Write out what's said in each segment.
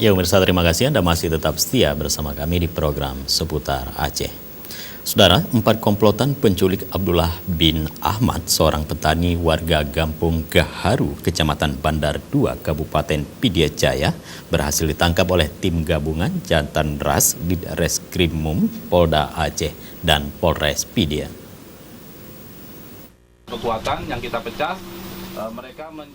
Ya pemirsa, terima kasih Anda masih tetap setia bersama kami di program Seputar Aceh. Saudara, 4 komplotan penculik Abdullah bin Ahmad, seorang petani warga Gampung Gaharu, Kecamatan Bandar 2, Kabupaten Pidie Jaya, berhasil ditangkap oleh tim gabungan Jantan Ras di Reskrimum Polda Aceh dan Polres Pidie. Kekuatan yang kita pecah,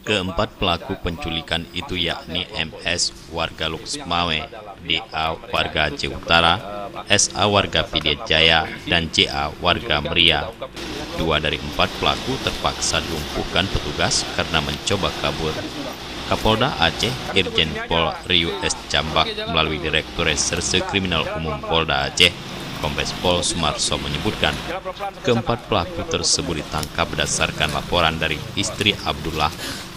Keempat pelaku penculikan itu yakni MS warga Luksmawe, DA warga Aceh Utara, SA warga Pidie Jaya, dan JA warga Meria. 2 dari 4 pelaku terpaksa dilumpuhkan petugas karena mencoba kabur. Kapolda Aceh Irjen Pol Riu S. Cambak melalui Direktur Reserse Kriminal Umum Polda Aceh Kombes Pol Sumarso menyebutkan, keempat pelaku tersebut ditangkap berdasarkan laporan dari istri Abdullah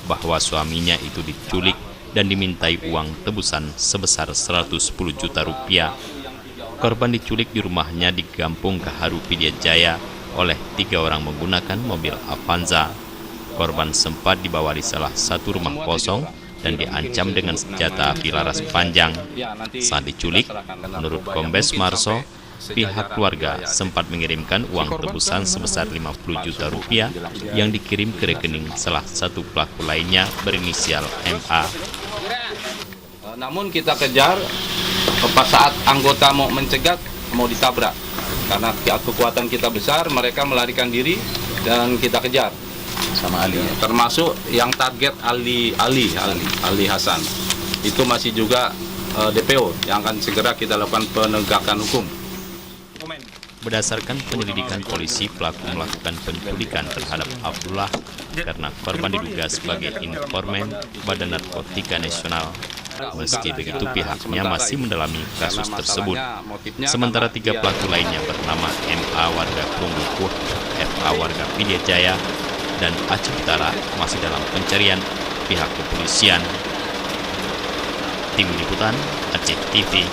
bahwa suaminya itu diculik dan dimintai uang tebusan sebesar 110 juta rupiah. Korban diculik di rumahnya di Gampung Gaharu, Pidie Jaya oleh 3 orang menggunakan mobil Avanza. Korban sempat dibawa di salah satu rumah kosong dan diancam dengan senjata api laras panjang. Saat diculik, menurut Kombes Sumarso, pihak keluarga sempat mengirimkan uang tebusan sebesar 50 juta rupiah yang dikirim ke rekening salah satu pelaku lainnya berinisial MA. Namun kita kejar, pas saat anggota mau mencegat, mau ditabrak. Karena kekuatan kita besar, mereka melarikan diri dan kita kejar. Sama Ali, termasuk yang target Ali Hasan. Itu masih juga DPO yang akan segera kita lakukan penegakan hukum. Berdasarkan penyelidikan polisi, pelaku melakukan penculikan terhadap Abdullah karena korban diduga sebagai informan Badan Narkotika Nasional. Meski begitu, pihaknya masih mendalami kasus tersebut. Sementara 3 pelaku lainnya bernama MA warga Krungdukuh, FA warga Pidie Jaya, dan Aceh Utara masih dalam pencarian pihak kepolisian. Tim Liputan Aceh TV.